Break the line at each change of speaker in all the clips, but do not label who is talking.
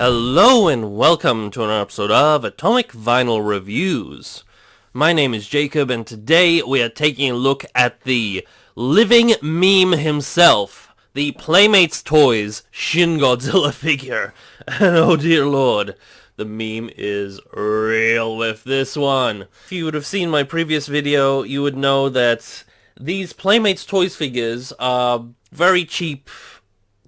Hello and welcome to another episode of Atomic Vinyl Reviews. My name is Jacob and today we are taking a look at the living meme himself, the Playmates Toys Shin Godzilla figure. And oh dear lord, the meme is real with this one. If you would have seen my previous video, you would know that these Playmates Toys figures are very cheap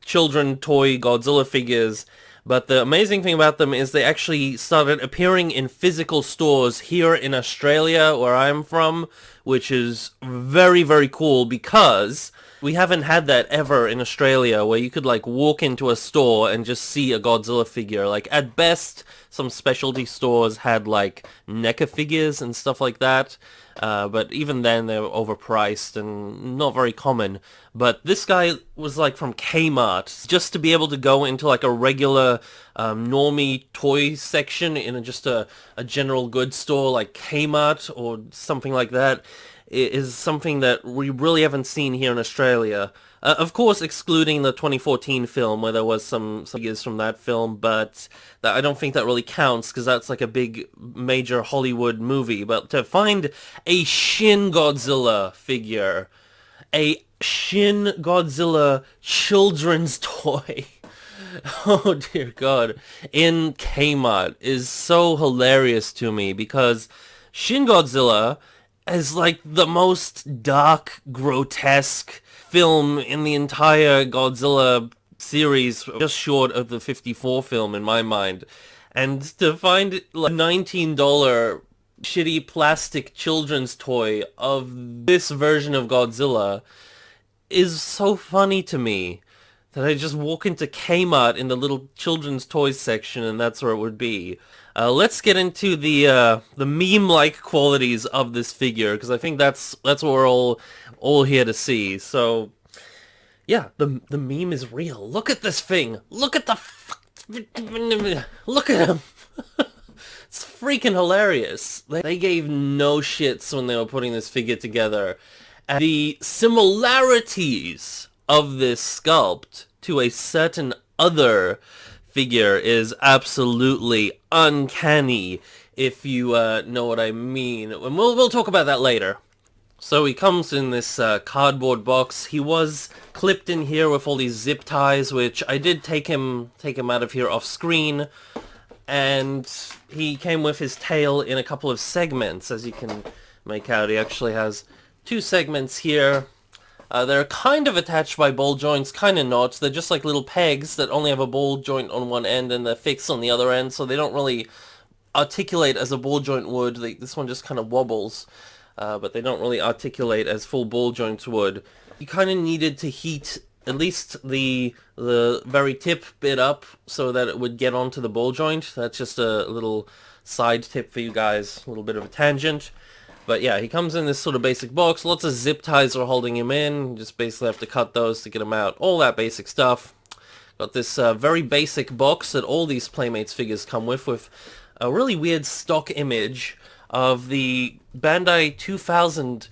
children toy Godzilla figures. But the amazing thing about them is they actually started appearing in physical stores here in Australia, where I'm from, which is very, very cool because we haven't had that ever in Australia, where you could like walk into a store and just see a Godzilla figure. Like at best, some specialty stores had like NECA figures and stuff like that. But even then they were overpriced and not very common. But this guy was like from Kmart, just to be able to go into like a regular normie toy section in just a general goods store like Kmart or something like that is something that we really haven't seen here in Australia. Of course, excluding the 2014 film where there was some figures from that film, but I don't think that really counts because that's like a big major Hollywood movie. But to find a Shin Godzilla figure, a Shin Godzilla children's toy, oh dear god, in Kmart is so hilarious to me because Shin Godzilla is like the most dark, grotesque film in the entire Godzilla series, just short of the 54 film in my mind. And to find like $19 shitty plastic children's toy of this version of Godzilla is so funny to me that I just walk into Kmart in the little children's toys section and that's where it would be. Let's get into the meme-like qualities of this figure because I think that's what we're all here to see. So, yeah, the meme is real. Look at this thing. Look at look at him. It's freaking hilarious. They gave no shits when they were putting this figure together. And the similarities of this sculpt to a certain other figure is absolutely uncanny, if you know what I mean. And we'll talk about that later. So he comes in this cardboard box. He was clipped in here with all these zip ties, which I did take him out of here off screen. And he came with his tail in a couple of segments, as you can make out. He actually has two segments here. They're kind of attached by ball joints, kind of not. They're just like little pegs that only have a ball joint on one end and they're fixed on the other end, so they don't really articulate as a ball joint would. This one just kind of wobbles, but they don't really articulate as full ball joints would. You kind of needed to heat at least the very tip bit up so that it would get onto the ball joint. That's just a little side tip for you guys, a little bit of a tangent. But yeah, he comes in this sort of basic box. Lots of zip ties are holding him in. You just basically have to cut those to get him out. All that basic stuff. Got this very basic box that all these Playmates figures come with a really weird stock image of the Bandai 2000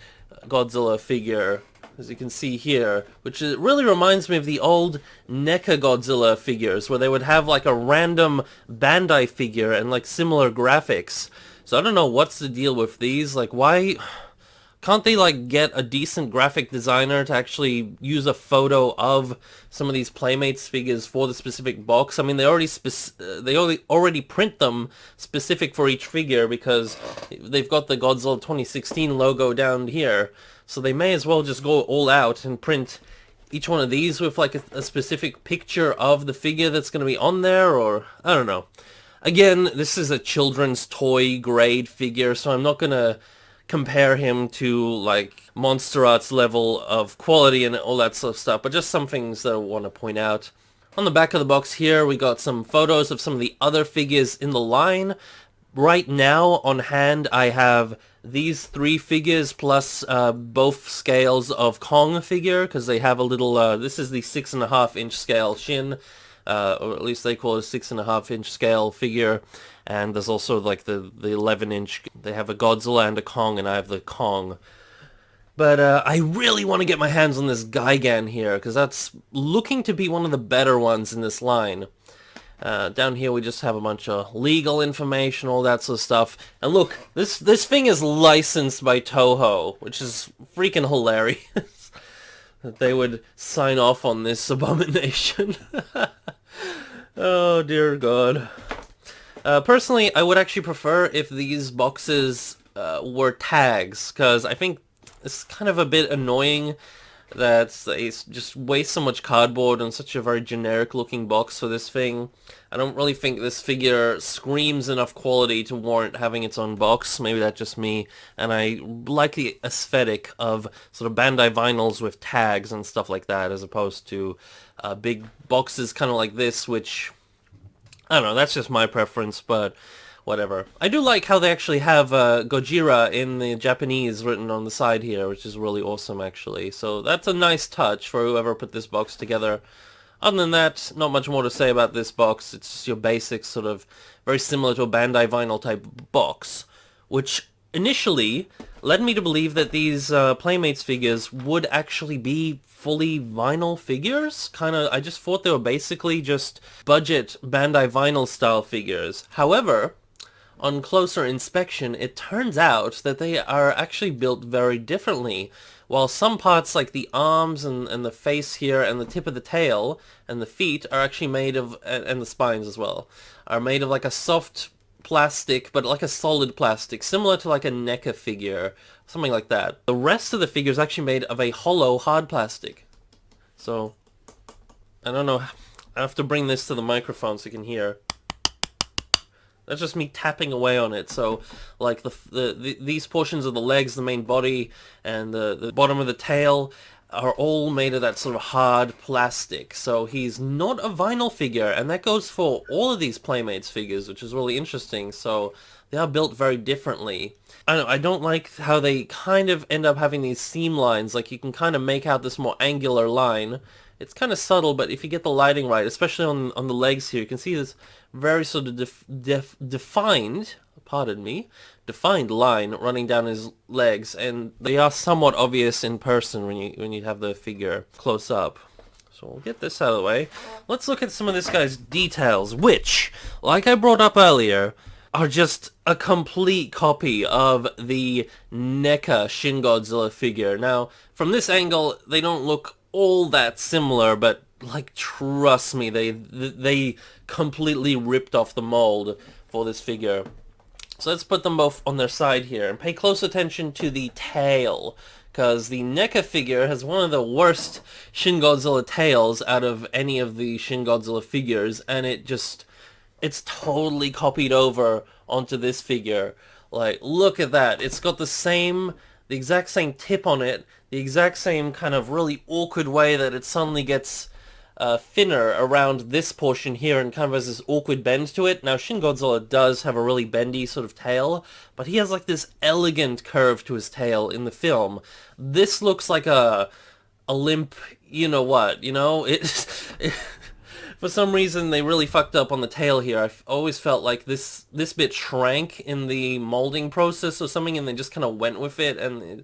Godzilla figure, as you can see here, which really reminds me of the old NECA Godzilla figures, where they would have like a random Bandai figure and like similar graphics. So I don't know what's the deal with these. Like, why can't they like get a decent graphic designer to actually use a photo of some of these Playmates figures for the specific box? I mean, they already print them specific for each figure because they've got the Godzilla 2016 logo down here. So they may as well just go all out and print each one of these with like a specific picture of the figure that's going to be on there, or I don't know. Again, this is a children's toy grade figure, so I'm not going to compare him to, like, Monster Arts level of quality and all that sort of stuff, but just some things that I want to point out. On the back of the box here, we got some photos of some of the other figures in the line. Right now, on hand, I have these three figures plus both scales of Kong figure, because they have a little, this is the 6.5-inch scale Shin, or at least they call it a 6.5-inch scale figure, and there's also like the 11-inch. They have a Godzilla and a Kong, and I have the Kong. But I really want to get my hands on this Gigan here, because that's looking to be one of the better ones in this line. Down here we just have a bunch of legal information, all that sort of stuff. And look, this thing is licensed by Toho, which is freaking hilarious. That they would sign off on this abomination. Oh dear God. Personally, I would actually prefer if these boxes were tags, because I think it's kind of a bit annoying that they just waste so much cardboard on such a very generic looking box for this thing. I don't really think this figure screams enough quality to warrant having its own box. Maybe that's just me, and I like the aesthetic of sort of Bandai vinyls with tags and stuff like that, as opposed to big boxes kind of like this, which, I don't know, that's just my preference, but whatever. I do like how they actually have Gojira in the Japanese written on the side here, which is really awesome, actually. So that's a nice touch for whoever put this box together. Other than that, not much more to say about this box. It's just your basic sort of very similar to a Bandai vinyl type box, which initially led me to believe that these Playmates figures would actually be fully vinyl figures. I just thought they were basically just budget Bandai vinyl style figures. However, on closer inspection, it turns out that they are actually built very differently. While some parts, like the arms and the face here and the tip of the tail and the feet, are actually made of, and the spines as well, are made of like a soft plastic, but like a solid plastic, similar to like a NECA figure, something like that. The rest of the figure is actually made of a hollow hard plastic. So, I don't know, I have to bring this to the microphone so you can hear. That's just me tapping away on it. So, like these portions of the legs, the main body, and the bottom of the tail are all made of that sort of hard plastic. So he's not a vinyl figure, and that goes for all of these Playmates figures, which is really interesting. So they are built very differently. I don't like how they kind of end up having these seam lines. Like, you can kind of make out this more angular line. It's kind of subtle, but if you get the lighting right, especially on the legs here, you can see this very sort of defined, pardon me, defined line running down his legs, and they are somewhat obvious in person when you have the figure close up. So we'll get this out of the way. Let's look at some of this guy's details, which, like I brought up earlier, are just a complete copy of the NECA Shin Godzilla figure. Now, from this angle, they don't look all that similar, but like, trust me, they completely ripped off the mold for this figure. So let's put them both on their side here and pay close attention to the tail, because the NECA figure has one of the worst Shin Godzilla tails out of any of the Shin Godzilla figures, and it's totally copied over onto this figure. Like, look at that. It's got the exact same tip on it, the exact same kind of really awkward way that it suddenly gets thinner around this portion here and kind of has this awkward bend to it. Now, Shin Godzilla does have a really bendy sort of tail, but he has like this elegant curve to his tail in the film. This looks like a limp, you know what, you know? For some reason, they really fucked up on the tail here. I've always felt like this bit shrank in the molding process or something, and they just kind of went with it, and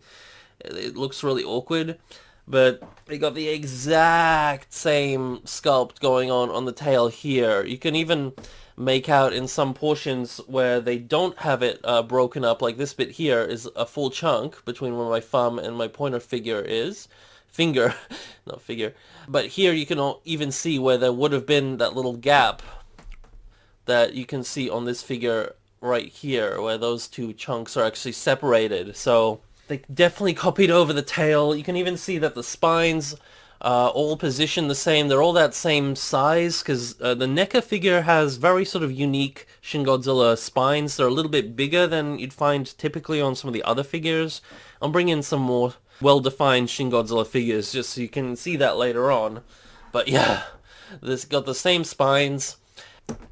it looks really awkward. But they got the exact same sculpt going on the tail here. You can even make out in some portions where they don't have it broken up, like this bit here is a full chunk between where my thumb and my pointer finger is. Finger, not figure. But here you can even see where there would have been that little gap that you can see on this figure right here, where those two chunks are actually separated. So they definitely copied over the tail. You can even see that the spines all positioned the same. They're all that same size, because the NECA figure has very sort of unique Shin Godzilla spines. They're a little bit bigger than you'd find typically on some of the other figures. I'll bring in some more well-defined Shin Godzilla figures just so you can see that later on. But yeah, this got the same spines.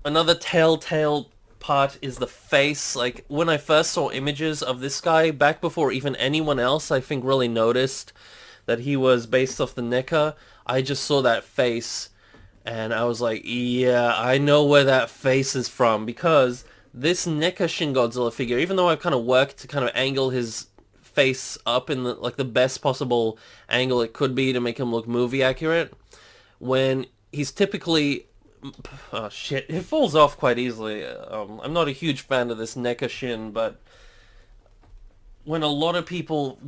Another telltale part is the face. Like, when I first saw images of this guy, back before even anyone else I think really noticed that he was based off the NECA, I just saw that face and I was like, yeah, I know where that face is from, because this NECA Shin Godzilla figure, even though I've kind of worked to kind of angle his face up in the best possible angle it could be to make him look movie accurate, when he's typically Oh shit, it falls off quite easily. I'm not a huge fan of this NECA Shin, but when a lot of people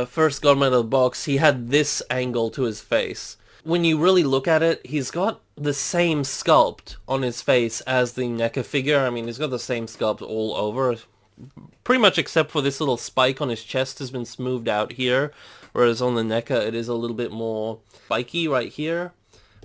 first got him out of the box, he had this angle to his face. When you really look at it, he's got the same sculpt on his face as the NECA figure. I mean, he's got the same sculpt all over, pretty much except for this little spike on his chest has been smoothed out here, whereas on the NECA it is a little bit more spiky right here.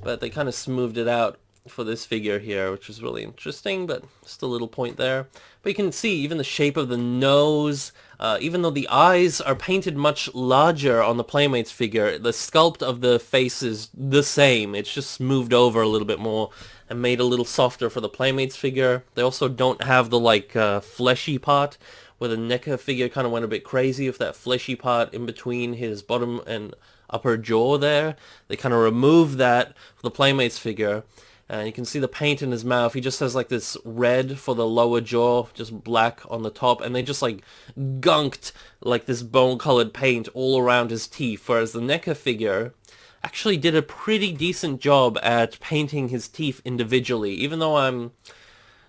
But they kind of smoothed it out for this figure here, which is really interesting, but just a little point there. But you can see even the shape of the nose, even though the eyes are painted much larger on the Playmates figure, the sculpt of the face is the same. It's just smoothed over a little bit more and made a little softer for the Playmates figure. They also don't have the fleshy part, where the NECA figure kind of went a bit crazy with that fleshy part in between his bottom and upper jaw there. They kind of removed that for the Playmates figure. And you can see the paint in his mouth. He just has like this red for the lower jaw, just black on the top. And they just like gunked like this bone-colored paint all around his teeth. Whereas the NECA figure actually did a pretty decent job at painting his teeth individually. Even though I'm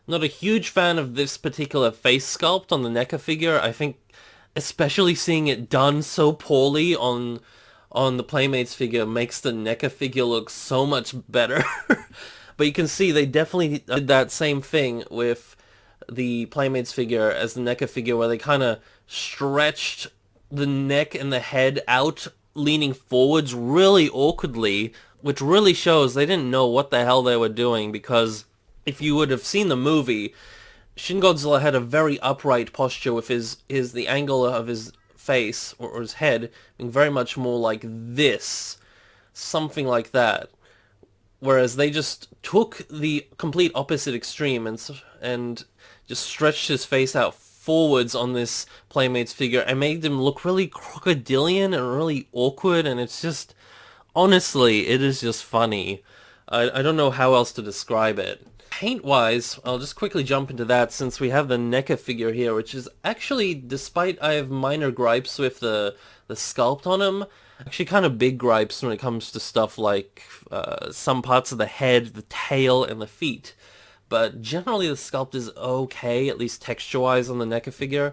not a huge fan of this particular face sculpt on the NECA figure, I think especially seeing it done so poorly on the Playmates figure makes the NECA figure look so much better. But you can see they definitely did that same thing with the Playmates figure as the NECA figure, where they kind of stretched the neck and the head out, leaning forwards really awkwardly, which really shows they didn't know what the hell they were doing, because if you would have seen the movie, Shin Godzilla had a very upright posture with the angle of his face or his head being very much more like this, something like that. Whereas they just took the complete opposite extreme and just stretched his face out forwards on this Playmates figure and made him look really crocodilian and really awkward, and it's just, honestly, it is just funny. I don't know how else to describe it. Paint-wise, I'll just quickly jump into that since we have the NECA figure here, which is actually, despite I have minor gripes with the sculpt on him, actually kind of big gripes when it comes to stuff like some parts of the head, the tail, and the feet. But generally the sculpt is okay, at least texture-wise on the NECA figure.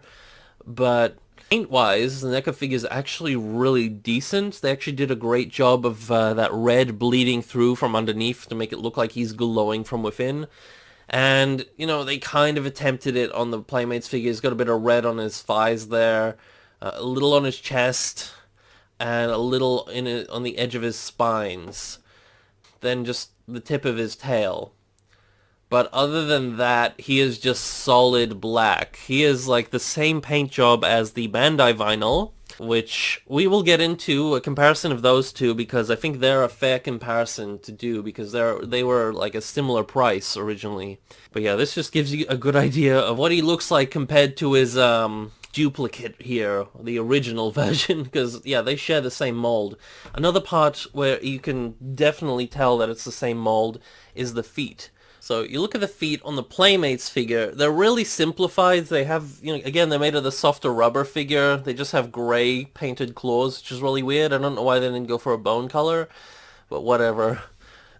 But paint-wise, the NECA figure is actually really decent. They actually did a great job of that red bleeding through from underneath to make it look like he's glowing from within. And, you know, they kind of attempted it on the Playmates figure. He's got a bit of red on his thighs there, a little on his chest, and a little on the edge of his spines. Then just the tip of his tail. But other than that, he is just solid black. He is like the same paint job as the Bandai vinyl, which we will get into a comparison of those two because I think they're a fair comparison to do because they were like a similar price originally. But yeah, this just gives you a good idea of what he looks like compared to his duplicate here, the original version, because yeah, they share the same mold. Another part where you can definitely tell that it's the same mold is the feet. So you look at the feet on the Playmates figure, they're really simplified. They have, you know, again, they're made of the softer rubber figure. They just have gray painted claws, which is really weird. I don't know why they didn't go for a bone color, but whatever.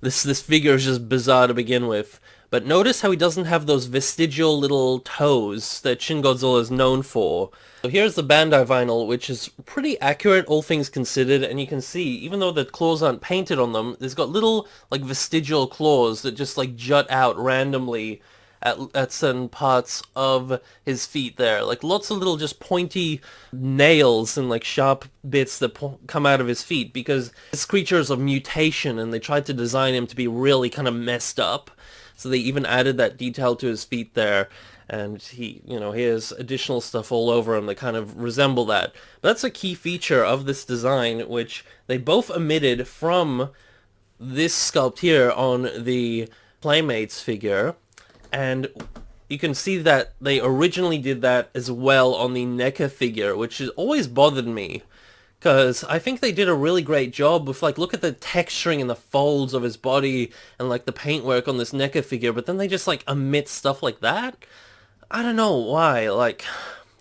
This figure is just bizarre to begin with. But notice how he doesn't have those vestigial little toes that Shin Godzilla is known for. So here's the Bandai vinyl, which is pretty accurate, all things considered, and you can see, even though the claws aren't painted on them, there's got little, like, vestigial claws that just, like, jut out randomly at certain parts of his feet there. Like, lots of little just pointy nails and, like, sharp bits that come out of his feet, because this creature is a mutation, and they tried to design him to be really kind of messed up. So they even added that detail to his feet there, and he has additional stuff all over him that kind of resemble that. But that's a key feature of this design, which they both omitted from this sculpt here on the Playmates figure, and you can see that they originally did that as well on the NECA figure, which has always bothered me. Because I think they did a really great job with, like, look at the texturing and the folds of his body and, like, the paintwork on this NECA figure, but then they just, like, omit stuff like that? I don't know why, like,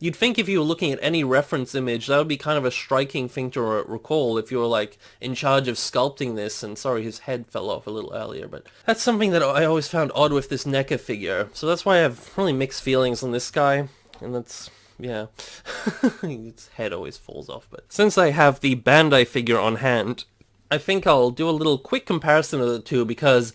You'd think if you were looking at any reference image, that would be kind of a striking thing to recall if you were like in charge of sculpting this. And sorry, his head fell off a little earlier, but that's something that I always found odd with this NECA figure. So that's why I have really mixed feelings on this guy, and that's... yeah, his head always falls off. But since I have the Bandai figure on hand, I think I'll do a little quick comparison of the two, because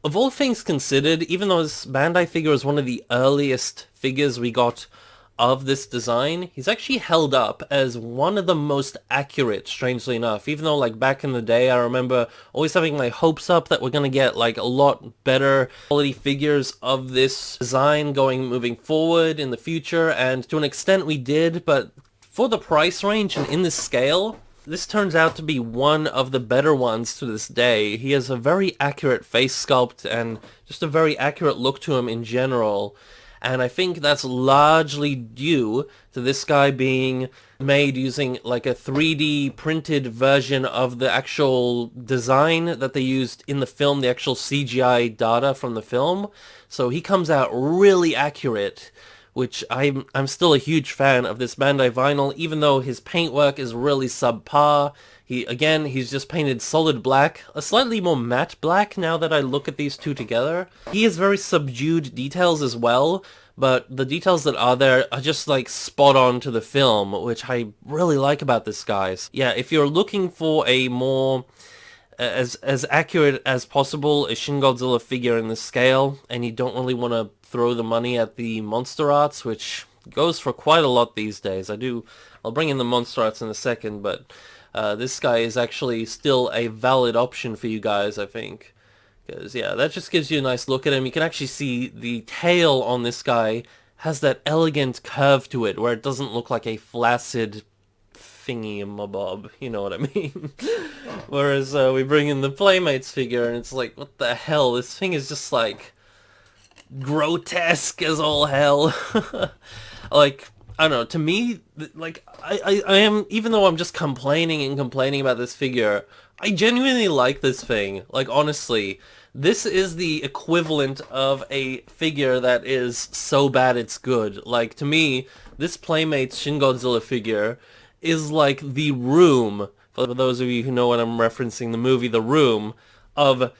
of all things considered, even though this Bandai figure is one of the earliest figures we got of this design, he's actually held up as one of the most accurate, strangely enough. Even though, like, back in the day, I remember always having my hopes up that we're gonna get, like, a lot better quality figures of this design moving forward in the future, and to an extent we did, but for the price range and in this scale, this turns out to be one of the better ones to this day. He has a very accurate face sculpt and just a very accurate look to him in general. And I think that's largely due to this guy being made using like a 3D printed version of the actual design that they used in the film, the actual CGI data from the film. So he comes out really accurate, which I'm still a huge fan of this Bandai vinyl, even though his paintwork is really subpar. He's just painted solid black, a slightly more matte black now that I look at these two together. He has very subdued details as well, but the details that are there are just like spot on to the film, which I really like about this guy. Yeah, if you're looking for a more as accurate as possible a Shin Godzilla figure in the scale, and you don't really want to throw the money at the monster arts, which goes for quite a lot these days. I'll bring in the monster arts in a second, but this guy is actually still a valid option for you guys, I think. Because, yeah, that just gives you a nice look at him. You can actually see the tail on this guy has that elegant curve to it, where it doesn't look like a flaccid thingy-mabob, you know what I mean? Whereas we bring in the Playmates figure, and it's like, what the hell? This thing is just, like, grotesque as all hell. Like, I don't know, to me, like, I am, even though I'm just complaining about this figure, I genuinely like this thing. Like, honestly, this is the equivalent of a figure that is so bad it's good. Like, to me, this Playmates Shin Godzilla figure is like the Room, for those of you who know what I'm referencing, the movie The Room, of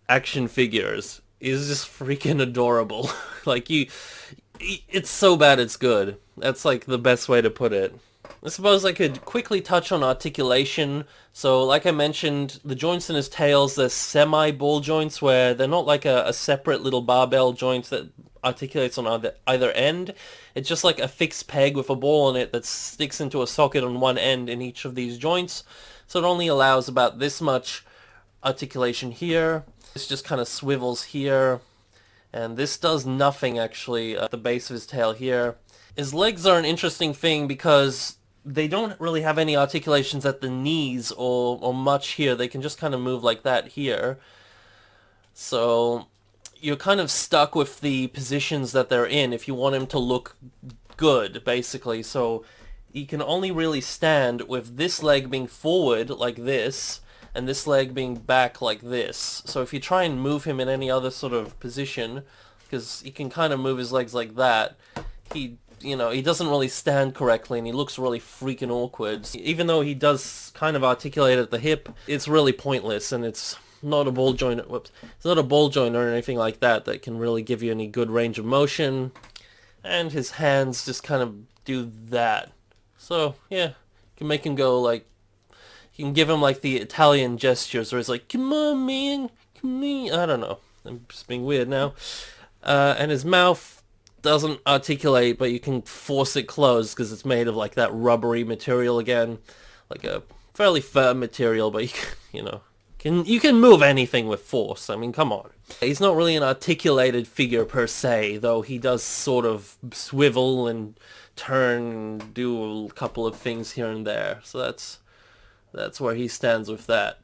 action figures. Is just freaking adorable. Like, it's so bad it's good. That's like the best way to put it. I suppose I could quickly touch on articulation. So like I mentioned, the joints in his tails, they're semi-ball joints where they're not like a separate little barbell joint that articulates on either end. It's just like a fixed peg with a ball on it that sticks into a socket on one end in each of these joints. So it only allows about this much articulation here. This just kind of swivels here. And this does nothing actually at the base of his tail here. His legs are an interesting thing because they don't really have any articulations at the knees or much here. They can just kind of move like that here. So you're kind of stuck with the positions that they're in if you want him to look good, basically. So he can only really stand with this leg being forward like this, and this leg being back like this. So if you try and move him in any other sort of position, because he can kind of move his legs like that, he doesn't really stand correctly, and he looks really freaking awkward. Even though he does kind of articulate at the hip, it's really pointless, and it's not a ball joint. Whoops, it's not a ball joint or anything like that can really give you any good range of motion. And his hands just kind of do that. So yeah, you can make him go like, you can give him like the Italian gestures where he's like, come on man, come on. I don't know, I'm just being weird now. And his mouth doesn't articulate, but you can force it closed because it's made of like that rubbery material again, like a fairly firm material, but you can move anything with force. I mean, come on. He's not really an articulated figure per se, though he does sort of swivel and turn and do a couple of things here and there. So that's where he stands with that.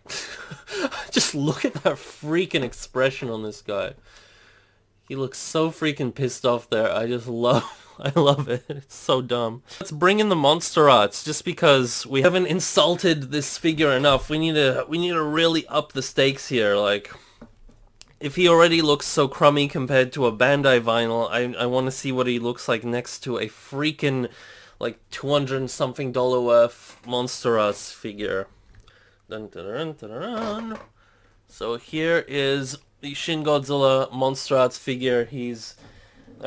Just look at that freaking expression on this guy. He looks so freaking pissed off there. I love it. It's so dumb. Let's bring in the monster arts, just because we haven't insulted this figure enough. We need to really up the stakes here. Like, if he already looks so crummy compared to a Bandai vinyl, I want to see what he looks like next to a freaking like $200 something worth Monster Arts figure. Dun, dun, dun, dun, dun. So here is the Shin Godzilla Monster Arts figure. They're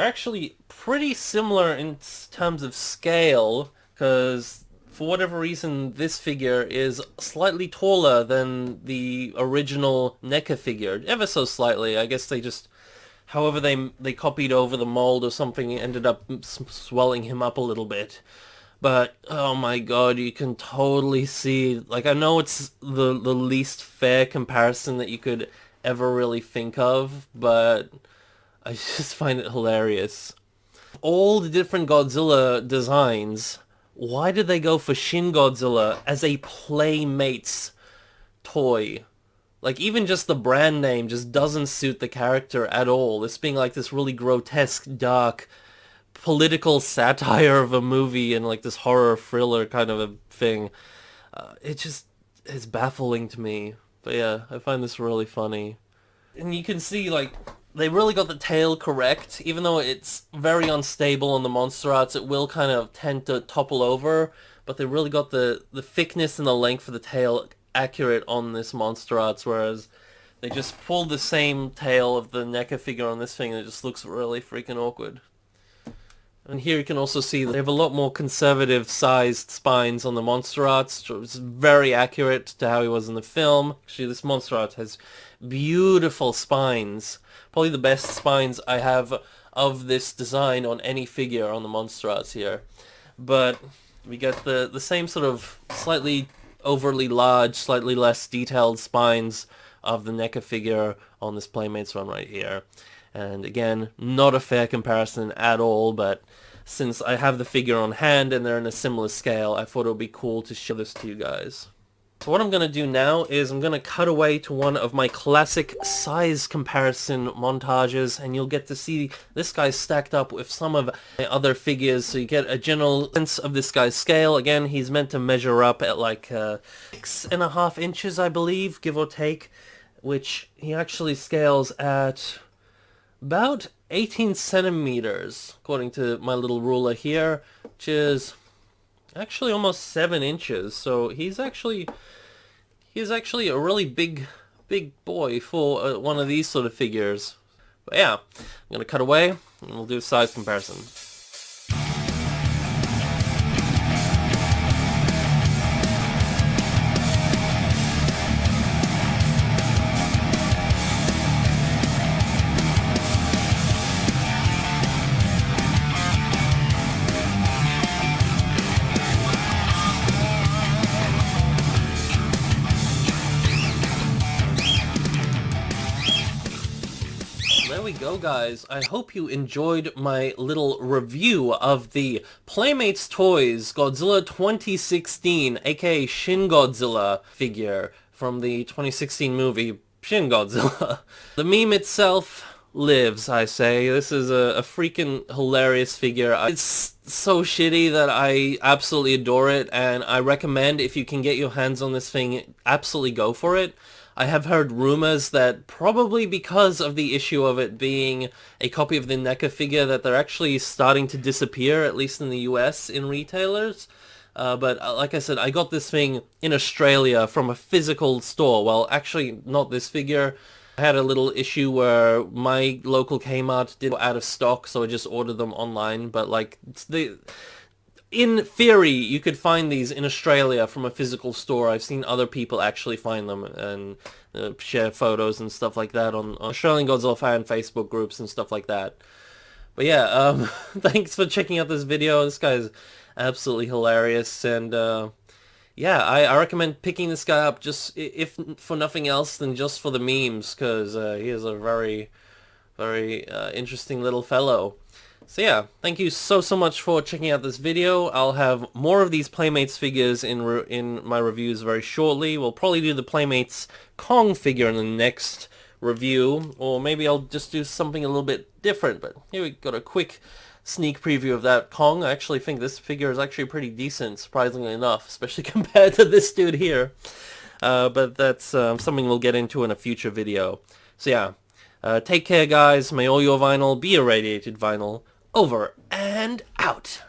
actually pretty similar in terms of scale, because for whatever reason this figure is slightly taller than the original NECA figure, ever so slightly. I guess they just, however they copied over the mold or something, ended up swelling him up a little bit. But oh my god, you can totally see, like, I know it's the least fair comparison that you could ever really think of, but I just find it hilarious. All the different Godzilla designs, why did they go for Shin Godzilla as a Playmates toy? Like, even just the brand name just doesn't suit the character at all. This being like this really grotesque, dark, political satire of a movie and like this horror thriller kind of a thing. It just is baffling to me. But yeah, I find this really funny. And you can see, like, they really got the tail correct. Even though it's very unstable on the Monster Arts, it will kind of tend to topple over. But they really got the thickness and the length of the tail accurate on this Monster Arts, whereas they just pulled the same tail of the NECA figure on this thing and it just looks really freaking awkward. And here you can also see they have a lot more conservative sized spines on the Monster Arts. It's very accurate to how he was in the film. Actually, this Monster Art has beautiful spines. Probably the best spines I have of this design on any figure on the Monster Arts here. But we get the same sort of slightly overly large, slightly less detailed spines of the NECA figure on this Playmates one right here. And again, not a fair comparison at all, but since I have the figure on hand and they're in a similar scale, I thought it would be cool to show this to you guys. So what I'm going to do now is I'm going to cut away to one of my classic size comparison montages, and you'll get to see this guy stacked up with some of my other figures, so you get a general sense of this guy's scale. Again, he's meant to measure up at like 6.5 inches, I believe, give or take, which he actually scales at about 18 centimeters, according to my little ruler here, which is actually almost 7 inches. So he's actually a really big boy for one of these sort of figures. But yeah, I'm gonna cut away and we'll do a size comparison. There we go, guys. I hope you enjoyed my little review of the Playmates Toys Godzilla 2016, aka Shin Godzilla figure from the 2016 movie Shin Godzilla. The meme itself lives, I say. This is a freaking hilarious figure. It's so shitty that I absolutely adore it, and I recommend, if you can get your hands on this thing, absolutely go for it. I have heard rumors that probably because of the issue of it being a copy of the NECA figure, that they're actually starting to disappear, at least in the US, in retailers. But like I said, I got this thing in Australia from a physical store. Well, actually, not this figure. I had a little issue where my local Kmart did out of stock, so I just ordered them online. But like, in theory, you could find these in Australia from a physical store. I've seen other people actually find them and share photos and stuff like that on Australian Godzilla fan Facebook groups and stuff like that. But yeah, thanks for checking out this video. This guy's absolutely hilarious, and yeah, I recommend picking this guy up, just if for nothing else than just for the memes, because he is a very, very interesting little fellow. So yeah, thank you so much for checking out this video. I'll have more of these Playmates figures in my reviews very shortly. We'll probably do the Playmates Kong figure in the next review, or maybe I'll just do something a little bit different. But here we got a quick sneak preview of that Kong. I actually think this figure is actually pretty decent, surprisingly enough, especially compared to this dude here. But that's something we'll get into in a future video. So yeah, take care, guys. May all your vinyl be irradiated vinyl. Over and out.